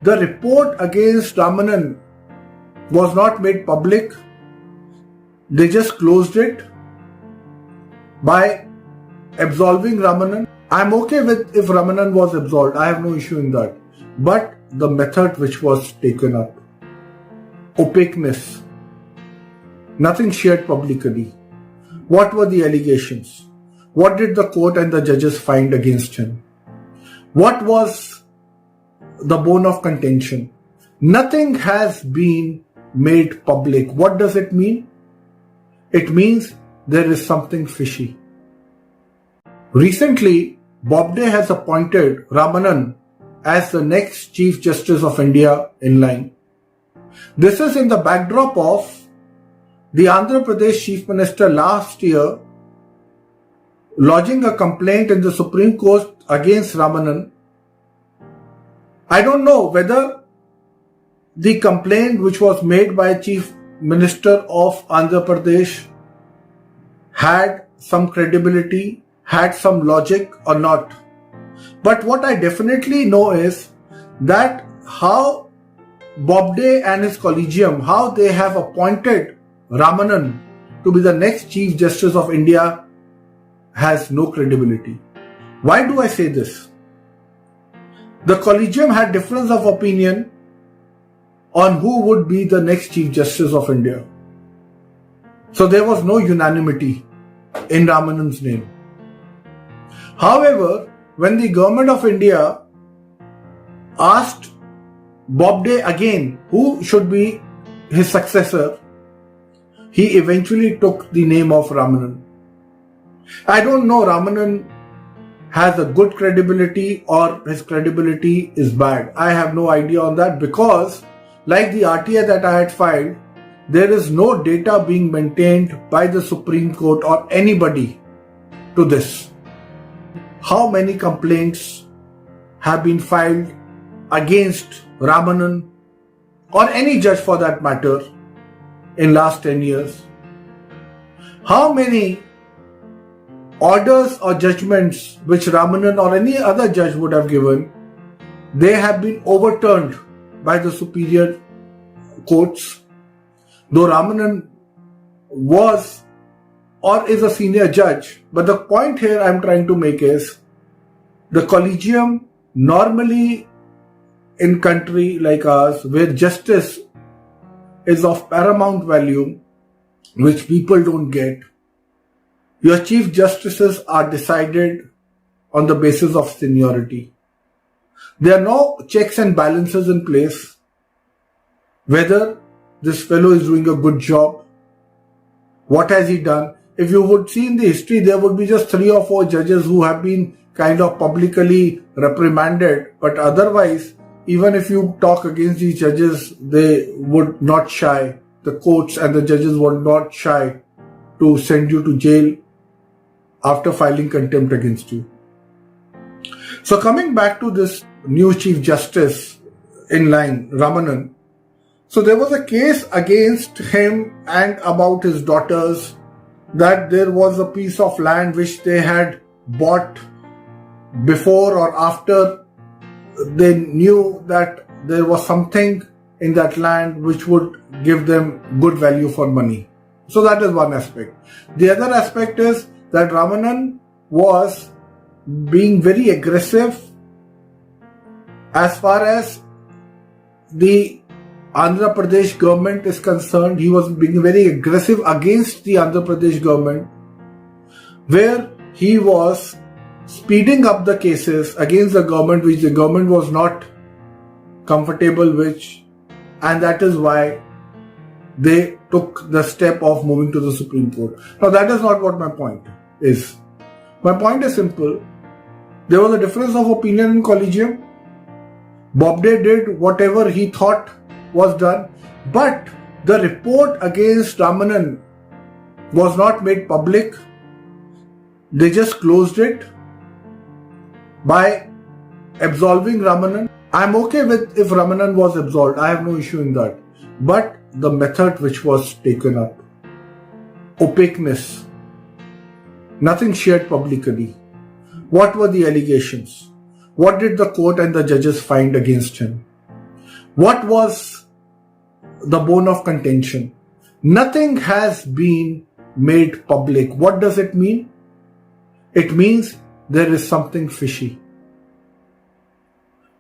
The report against Ramanan was not made public. They just closed it by absolving Ramanan. I'm okay with if Ramanan was absolved. I have no issue in that. But the method which was taken up, opaqueness, nothing shared publicly. What were the allegations? What did the court and the judges find against him? What was the bone of contention? Nothing has been made public. What does it mean? It means there is something fishy. Recently, Bobde has appointed Ramanan as the next Chief Justice of India in line. This is in the backdrop of the Andhra Pradesh Chief Minister last year lodging a complaint in the Supreme Court against Ramanan. I don't know whether the complaint which was made by Chief Minister of Andhra Pradesh had some credibility, had some logic or not. But what I definitely know is that how Bobde and his collegium, how they have appointed Ramanan to be the next Chief Justice of India has no credibility. Why do I say this? The collegium had difference of opinion on who would be the next Chief Justice of India. So there was no unanimity in Ramanan's name. However, when the government of India asked Bobde again who should be his successor, he eventually took the name of Ramanan. I don't know Ramanan has a good credibility or his credibility is bad. I have no idea on that because like the RTA that I had filed, there is no data being maintained by the Supreme Court or anybody to this. How many complaints have been filed against Ramanan or any judge for that matter in last 10 years? How many orders or judgments which Ramanan or any other judge would have given, they have been overturned by the superior courts? Though Ramanan was or is a senior judge, but the point here I'm trying to make is the collegium normally in country like ours where justice is of paramount value, which people don't get, your chief justices are decided on the basis of seniority. There are no checks and balances in place whether this fellow is doing a good job, what has he done. If you would see in the history, there would be just 3 or 4 judges who have been kind of publicly reprimanded, but otherwise, even if you talk against these judges, they would not shy. The courts and the judges would not shy to send you to jail after filing contempt against you. So coming back to this new Chief Justice in line, Ramanan. So there was a case against him and about his daughters that there was a piece of land which they had bought before or after they knew that there was something in that land which would give them good value for money. So that is one aspect. The other aspect is that Ramanan was being very aggressive as far as the Andhra Pradesh government is concerned. He was being very aggressive against the Andhra Pradesh government, where he was speeding up the cases against the government which the government was not comfortable with, and that is why they took the step of moving to the Supreme Court. Now that is not what my point is. My point is simple. There was a difference of opinion in collegium. Bobde did whatever he thought was done, but the report against Ramanan was not made public. They just closed it by absolving Ramanan. I'm okay with if Ramanan was absolved. I have no issue in that. But the method which was taken up, opaqueness, nothing shared publicly. What were the allegations? What did the court and the judges find against him? What was the bone of contention? Nothing has been made public. What does it mean? It means there is something fishy.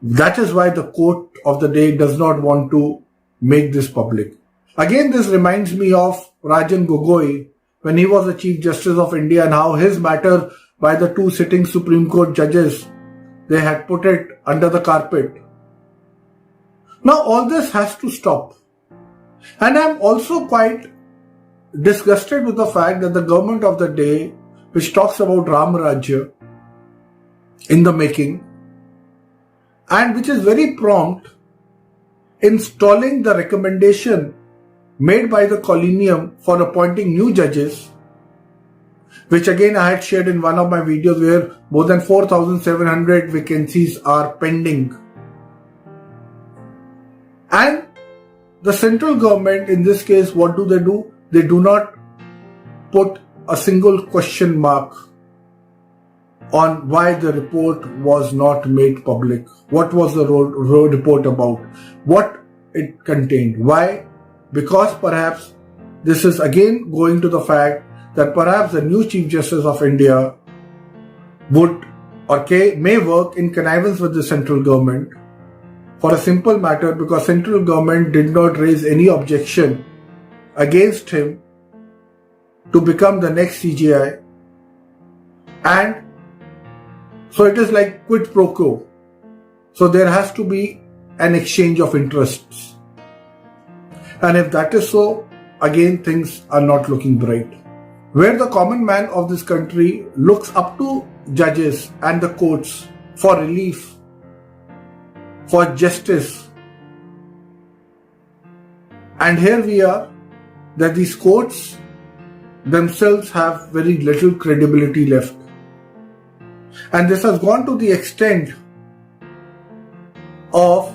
That is why the court of the day does not want to make this public. Again, this reminds me of Ranjan Gogoi when he was the Chief Justice of India and how his matter by the two sitting Supreme Court judges, they had put it under the carpet. Now all this has to stop. And I'm also quite disgusted with the fact that the government of the day, which talks about Ram Rajya in the making, and which is very prompt in stalling the recommendation made by the Collegium for appointing new judges, which again I had shared in one of my videos, where more than 4,700 vacancies are pending. And the central government, in this case, what do? They do not put a single question mark on why the report was not made public. What was the report about? What it contained? Why? Because perhaps this is again going to the fact that perhaps the new Chief Justice of India would or may work in connivance with the central government for a simple matter, because central government did not raise any objection against him to become the next CJI, and so it is like quid pro quo. So there has to be an exchange of interests. And if that is so, again things are not looking bright. Where the common man of this country looks up to judges and the courts for relief, for justice. And here we are, that these courts themselves have very little credibility left. And this has gone to the extent of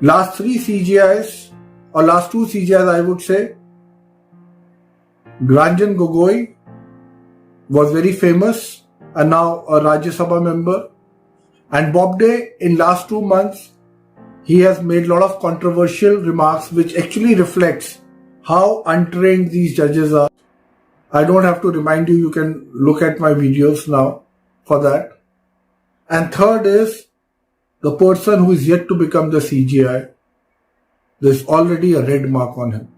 last 3 CJIs, or last 2 CJIs I would say. Ranjan Gogoi was very famous and now a Rajya Sabha member. And Bobde, in last 2 months, he has made a lot of controversial remarks which actually reflects how untrained these judges are. I don't have to remind you, you can look at my videos now for that. And third is the person who is yet to become the CJI. There's already a red mark on him.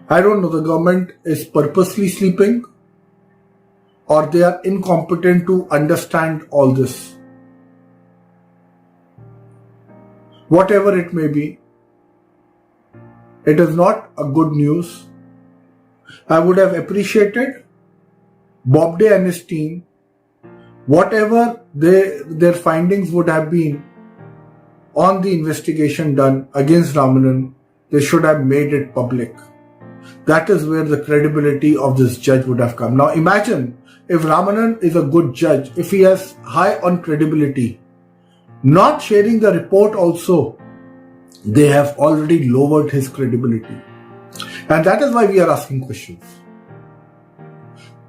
I don't know, the government is purposely sleeping or they are incompetent to understand all this. Whatever it may be, it is not a good news. I would have appreciated Bobde and his team, whatever their findings would have been on the investigation done against Ramanan, they should have made it public. That is where the credibility of this judge would have come. Now imagine if Ramanan is a good judge, if he has high on credibility, not sharing the report also, they have already lowered his credibility. And that is why we are asking questions.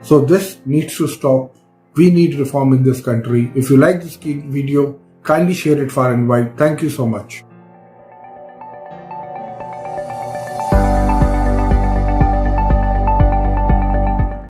So this needs to stop. We need reform in this country. If you like this video, kindly share it far and wide. Thank you so much.